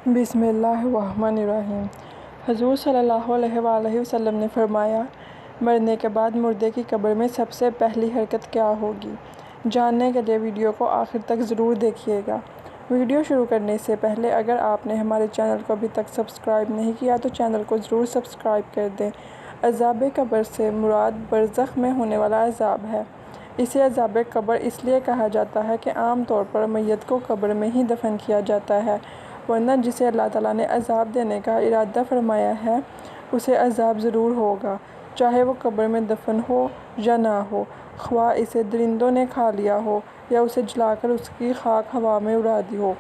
بسم اللہ الرحمن الرحیم۔ حضور صلی اللہ علیہ وآلہ وسلم نے فرمایا، مرنے کے بعد مردے کی قبر میں سب سے پہلی حرکت کیا ہوگی؟ جاننے کے لیے ویڈیو کو آخر تک ضرور دیکھیے گا۔ ویڈیو شروع کرنے سے پہلے اگر آپ نے ہمارے چینل کو ابھی تک سبسکرائب نہیں کیا تو چینل کو ضرور سبسکرائب کر دیں۔ عذاب قبر سے مراد برزخ میں ہونے والا عذاب ہے۔ اسے عذاب قبر اس لیے کہا جاتا ہے کہ عام طور پر میت کو قبر میں ہی دفن کیا جاتا ہے، ورنہ جسے اللہ تعالیٰ نے عذاب دینے کا ارادہ فرمایا ہے اسے عذاب ضرور ہوگا، چاہے وہ قبر میں دفن ہو یا نہ ہو، خواہ اسے درندوں نے کھا لیا ہو یا اسے جلا کر اس کی خاک ہوا میں اڑا دی ہو۔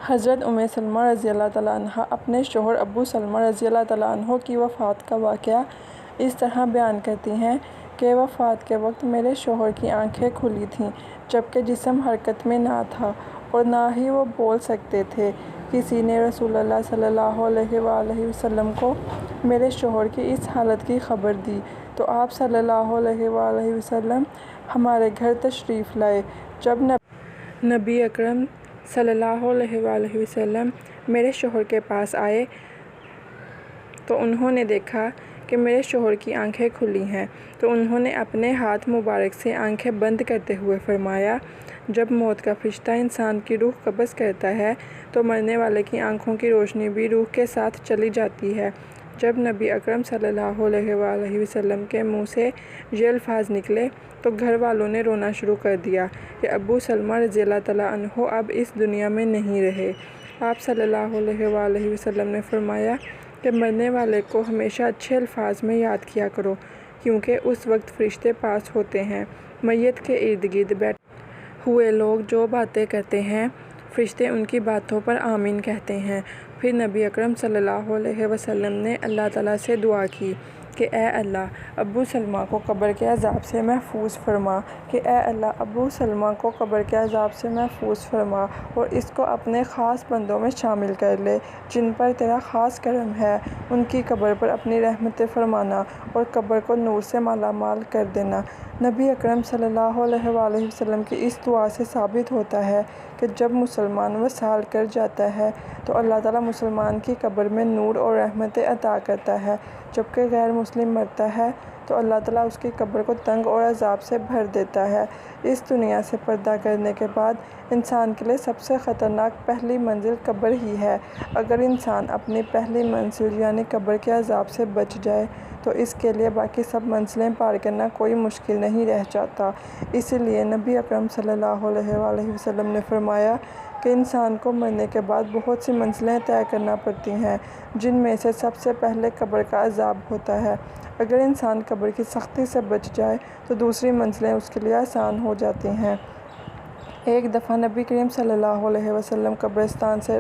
حضرت سلمہ رضی اللہ تعالیٰ عنہا اپنے شوہر ابو سلمہ رضی اللہ تعالیٰ عنہ کی وفات کا واقعہ اس طرح بیان کرتی ہیں کہ وفات کے وقت میرے شوہر کی آنکھیں کھلی تھیں جبکہ جسم حرکت میں نہ تھا اور نہ ہی وہ بول سکتے تھے۔ کسی نے رسول اللہ صلی اللہ علیہ وآلہ وسلم کو میرے شوہر کی اس حالت کی خبر دی تو آپ صلی اللہ علیہ وآلہ وسلم ہمارے گھر تشریف لائے۔ جب نبی اکرم صلی اللہ علیہ وآلہ وسلم میرے شوہر کے پاس آئے تو انہوں نے دیکھا کہ میرے شوہر کی آنکھیں کھلی ہیں، تو انہوں نے اپنے ہاتھ مبارک سے آنکھیں بند کرتے ہوئے فرمایا، جب موت کا فرشتہ انسان کی روح قبض کرتا ہے تو مرنے والے کی آنکھوں کی روشنی بھی روح کے ساتھ چلی جاتی ہے۔ جب نبی اکرم صلی اللہ علیہ وآلہ وسلم کے منہ سے یہ الفاظ نکلے تو گھر والوں نے رونا شروع کر دیا کہ ابو سلمہ رضی اللہ تعالیٰ عنہ اب اس دنیا میں نہیں رہے۔ آپ صلی اللہ علیہ وآلہ وسلم نے فرمایا کہ مرنے والے کو ہمیشہ اچھے الفاظ میں یاد کیا کرو، کیونکہ اس وقت فرشتے پاس ہوتے ہیں۔ میت کے ارد گرد بیٹھے ہوئے لوگ جو باتیں کرتے ہیں فرشتے ان کی باتوں پر آمین کہتے ہیں۔ پھر نبی اکرم صلی اللہ علیہ وسلم نے اللہ تعالیٰ سے دعا کی کہ اے اللہ ابو سلمہ کو قبر کے عذاب سے محفوظ فرما، کہ اے اللہ ابو سلمہ کو قبر کے عذاب سے محفوظ فرما اور اس کو اپنے خاص بندوں میں شامل کر لے جن پر تیرا خاص کرم ہے، ان کی قبر پر اپنی رحمتیں فرمانا اور قبر کو نور سے مالا مال کر دینا۔ نبی اکرم صلی اللہ علیہ وآلہ وسلم کی اس دعا سے ثابت ہوتا ہے کہ جب مسلمان وصال کر جاتا ہے تو اللہ تعالیٰ مسلمان کی قبر میں نور اور رحمتیں عطا کرتا ہے، جبکہ غیر مسلم مرتا ہے تو اللہ تعالیٰ اس کی قبر کو تنگ اور عذاب سے بھر دیتا ہے۔ اس دنیا سے پردہ کرنے کے بعد انسان کے لیے سب سے خطرناک پہلی منزل قبر ہی ہے۔ اگر انسان اپنی پہلی منزل یعنی قبر کے عذاب سے بچ جائے تو اس کے لیے باقی سب منزلیں پار کرنا کوئی مشکل نہیں رہ جاتا۔ اسی لیے نبی اکرم صلی اللہ علیہ وآلہ وسلم نے فرمایا کہ انسان کو مرنے کے بعد بہت سی منزلیں طے کرنا پڑتی ہیں، جن میں سے سب سے پہلے قبر کا عذاب ہوتا ہے۔ اگر انسان قبر کی سختی سے بچ جائے تو دوسری منزلیں اس کے لیے آسان ہو جاتی ہیں۔ ایک دفعہ نبی کریم صلی اللہ علیہ وسلم قبرستان سے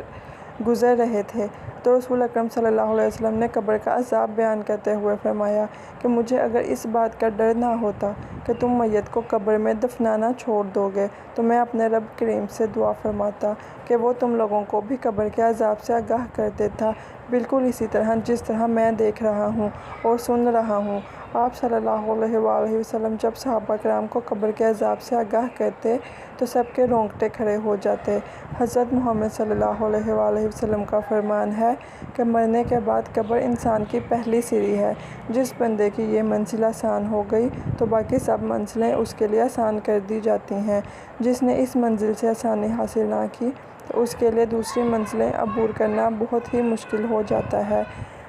گزر رہے تھے تو رسول اکرم صلی اللہ علیہ وسلم نے قبر کا عذاب بیان کرتے ہوئے فرمایا کہ مجھے اگر اس بات کا ڈر نہ ہوتا کہ تم میت کو قبر میں دفنانا چھوڑ دو گے تو میں اپنے رب کریم سے دعا فرماتا کہ وہ تم لوگوں کو بھی قبر کے عذاب سے آگاہ کر دیتا، بالکل اسی طرح جس طرح میں دیکھ رہا ہوں اور سن رہا ہوں۔ آپ صلی اللہ علیہ وآلہ وسلم جب صحابہ کرام کو قبر کے عذاب سے آگاہ کرتے تو سب کے رونگٹے کھڑے ہو جاتے۔ حضرت محمد صلی اللہ علیہ وآلہ وسلم کا فرمان ہے کہ مرنے کے بعد قبر انسان کی پہلی سیڑھی ہے۔ جس بندے کی یہ منزل آسان ہو گئی تو باقی سب منزلیں اس کے لیے آسان کر دی جاتی ہیں۔ جس نے اس منزل سے آسانی حاصل نہ کی تو اس کے لیے دوسری منزلیں عبور کرنا بہت ہی مشکل ہو جاتا ہے۔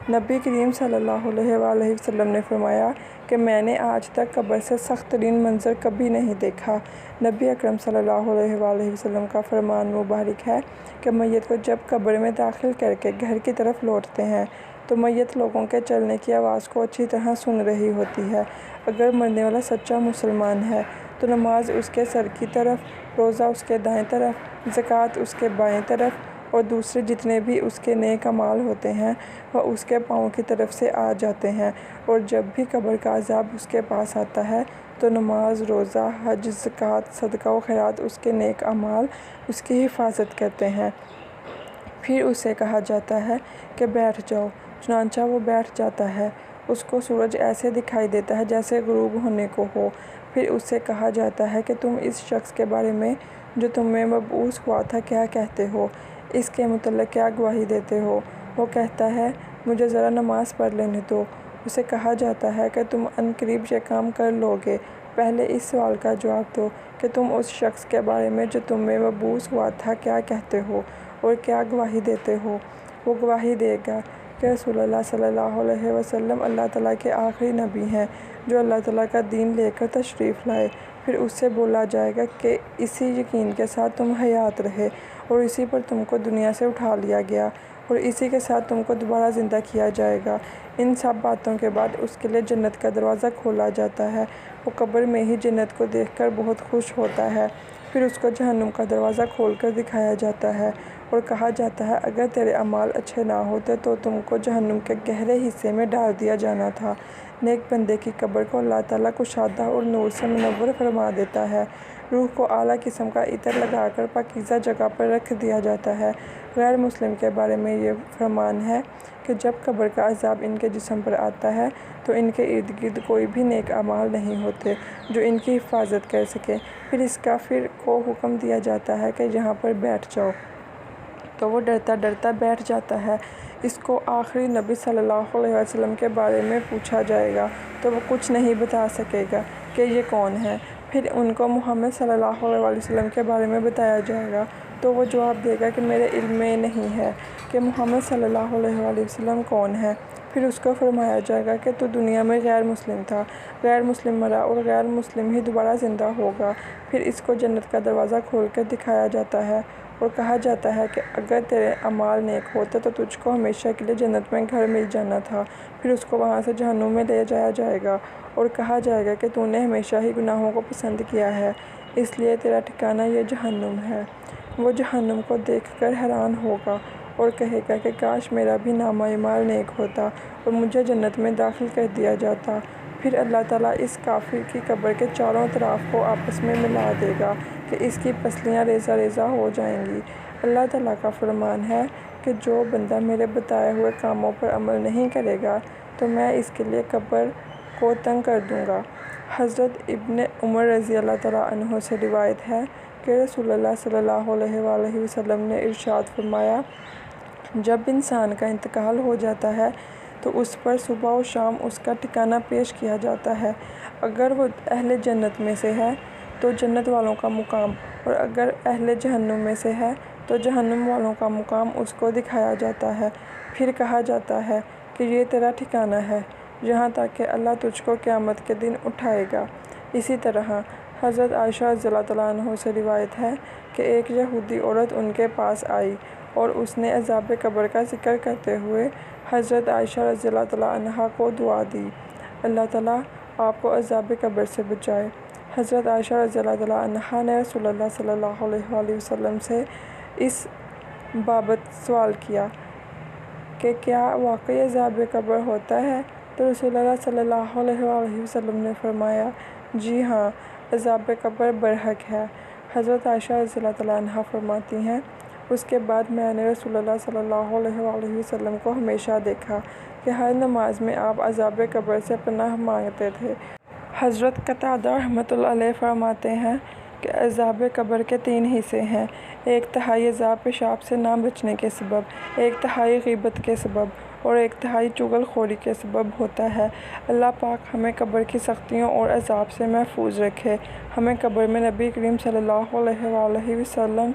نبی کریم صلی اللہ علیہ وآلہ وسلم نے فرمایا کہ میں نے آج تک قبر سے سخت ترین منظر کبھی نہیں دیکھا۔ نبی اکرم صلی اللہ علیہ وآلہ وسلم کا فرمان مبارک ہے کہ میت کو جب قبر میں داخل کر کے گھر کی طرف لوٹتے ہیں تو میت لوگوں کے چلنے کی آواز کو اچھی طرح سن رہی ہوتی ہے۔ اگر مرنے والا سچا مسلمان ہے تو نماز اس کے سر کی طرف، روزہ اس کے دائیں طرف، زکوٰۃ اس کے بائیں طرف اور دوسرے جتنے بھی اس کے نیک اعمال ہوتے ہیں وہ اس کے پاؤں کی طرف سے آ جاتے ہیں، اور جب بھی قبر کا عذاب اس کے پاس آتا ہے تو نماز، روزہ، حج، زکوٰۃ، صدقہ و خیرات اس کے نیک اعمال اس کی حفاظت کرتے ہیں۔ پھر اسے کہا جاتا ہے کہ بیٹھ جاؤ، چنانچہ وہ بیٹھ جاتا ہے۔ اس کو سورج ایسے دکھائی دیتا ہے جیسے غروب ہونے کو ہو۔ پھر اس سے کہا جاتا ہے کہ تم اس شخص کے بارے میں جو تم میں مبعوث ہوا تھا کیا کہتے ہو؟ اس کے متعلق کیا گواہی دیتے ہو؟ وہ کہتا ہے مجھے ذرا نماز پڑھ لینے دو۔ اسے کہا جاتا ہے کہ تم عنقریب یہ کام کر لو گے۔ پہلے اس سوال کا جواب دو کہ تم اس شخص کے بارے میں جو تم میں مبعوث ہوا تھا کیا کہتے ہو اور کیا گواہی دیتے ہو؟ وہ گواہی دے گا کہ رسول اللہ صلی اللہ علیہ وسلم اللہ تعالیٰ کے آخری نبی ہیں جو اللہ تعالیٰ کا دین لے کر تشریف لائے۔ پھر اس سے بولا جائے گا کہ اسی یقین کے ساتھ تم حیات رہے اور اسی پر تم کو دنیا سے اٹھا لیا گیا اور اسی کے ساتھ تم کو دوبارہ زندہ کیا جائے گا۔ ان سب باتوں کے بعد اس کے لیے جنت کا دروازہ کھولا جاتا ہے۔ وہ قبر میں ہی جنت کو دیکھ کر بہت خوش ہوتا ہے۔ پھر اس کو جہنم کا دروازہ کھول کر دکھایا جاتا ہے اور کہا جاتا ہے اگر تیرے اعمال اچھے نہ ہوتے تو تم کو جہنم کے گہرے حصے میں ڈال دیا جانا تھا۔ نیک بندے کی قبر کو اللہ تعالیٰ کشادہ اور نور سے منور فرما دیتا ہے۔ روح کو اعلیٰ قسم کا عطر لگا کر پاکیزہ جگہ پر رکھ دیا جاتا ہے۔ غیر مسلم کے بارے میں یہ فرمان ہے کہ جب قبر کا عذاب ان کے جسم پر آتا ہے تو ان کے ارد گرد کوئی بھی نیک اعمال نہیں ہوتے جو ان کی حفاظت کر سکے۔ پھر اس کافر کو حکم دیا جاتا ہے کہ یہاں پر بیٹھ جاؤ، تو وہ ڈرتا ڈرتا بیٹھ جاتا ہے۔ اس کو آخری نبی صلی اللہ علیہ وسلم کے بارے میں پوچھا جائے گا تو وہ کچھ نہیں بتا سکے گا کہ یہ کون ہے۔ پھر ان کو محمد صلی اللہ علیہ وسلم کے بارے میں بتایا جائے گا تو وہ جواب دے گا کہ میرے علم میں نہیں ہے کہ محمد صلی اللہ علیہ وسلم کون ہے۔ پھر اس کو فرمایا جائے گا کہ تو دنیا میں غیر مسلم تھا، غیر مسلم مرا اور غیر مسلم ہی دوبارہ زندہ ہوگا۔ پھر اس کو جنت کا دروازہ کھول کر دکھایا جاتا ہے اور کہا جاتا ہے کہ اگر تیرے اعمال نیک ہوتے تو تجھ کو ہمیشہ کے لیے جنت میں گھر مل جانا تھا۔ پھر اس کو وہاں سے جہنم میں لے جایا جائے گا اور کہا جائے گا کہ تو نے ہمیشہ ہی گناہوں کو پسند کیا ہے، اس لیے تیرا ٹھکانہ یہ جہنم ہے۔ وہ جہنم کو دیکھ کر حیران ہوگا اور کہے گا کہ کاش میرا بھی نامہ اعمال نیک ہوتا اور مجھے جنت میں داخل کر دیا جاتا۔ پھر اللہ تعالیٰ اس کافر کی قبر کے چاروں اطراف کو آپس میں ملا دے گا کہ اس کی پسلیاں ریزہ ریزہ ہو جائیں گی۔ اللہ تعالیٰ کا فرمان ہے کہ جو بندہ میرے بتائے ہوئے کاموں پر عمل نہیں کرے گا تو میں اس کے لیے قبر کو تنگ کر دوں گا۔ حضرت ابن عمر رضی اللہ تعالیٰ عنہ سے روایت ہے کہ رسول اللہ صلی اللہ علیہ وآلہ وسلم نے ارشاد فرمایا جب انسان کا انتقال ہو جاتا ہے تو اس پر صبح و شام اس کا ٹھکانہ پیش کیا جاتا ہے۔ اگر وہ اہل جنت میں سے ہے تو جنت والوں کا مقام اور اگر اہل جہنم میں سے ہے تو جہنم والوں کا مقام اس کو دکھایا جاتا ہے۔ پھر کہا جاتا ہے کہ یہ تیرا ٹھکانہ ہے یہاں تک کہ اللہ تجھ کو قیامت کے دن اٹھائے گا۔ اسی طرح حضرت عائشہ رضی اللہ تعالیٰ عنہ سے روایت ہے کہ ایک یہودی عورت ان کے پاس آئی اور اس نے عذاب قبر کا ذکر کرتے ہوئے حضرت عائشہ رضی اللہ تعالیٰ عنہا کو دعا دی، اللہ تعالیٰ آپ کو عذاب قبر سے بچائے۔ حضرت عائشہ رضی اللہ تعالیٰ عنہا نے رسول اللہ صلی اللہ علیہ وآلہ وسلم سے اس بابت سوال کیا کہ کیا واقعی عذاب قبر ہوتا ہے؟ تو رسول اللہ صلی اللہ علیہ وآلہ وسلم نے فرمایا جی ہاں، عذاب قبر برحق ہے۔ حضرت عائشہ رضی اللہ تعالیٰ عنہا فرماتی ہیں اس کے بعد میں نے رسول اللہ صلی اللہ علیہ وآلہ وسلم کو ہمیشہ دیکھا کہ ہر نماز میں آپ عذاب قبر سے پناہ مانگتے تھے۔ حضرت قتادہ رحمۃ اللہ علیہ فرماتے ہیں کہ عذاب قبر کے 3 حصے ہیں، 1/3 عذاب پیشاب سے نہ بچنے کے سبب، 1/3 غیبت کے سبب اور 1/3 چغل خوری کے سبب ہوتا ہے۔ اللہ پاک ہمیں قبر کی سختیوں اور عذاب سے محفوظ رکھے، ہمیں قبر میں نبی کریم صلی اللہ علیہ وآلہ وسلم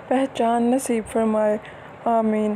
پہچان نصیب فرمائے، آمین۔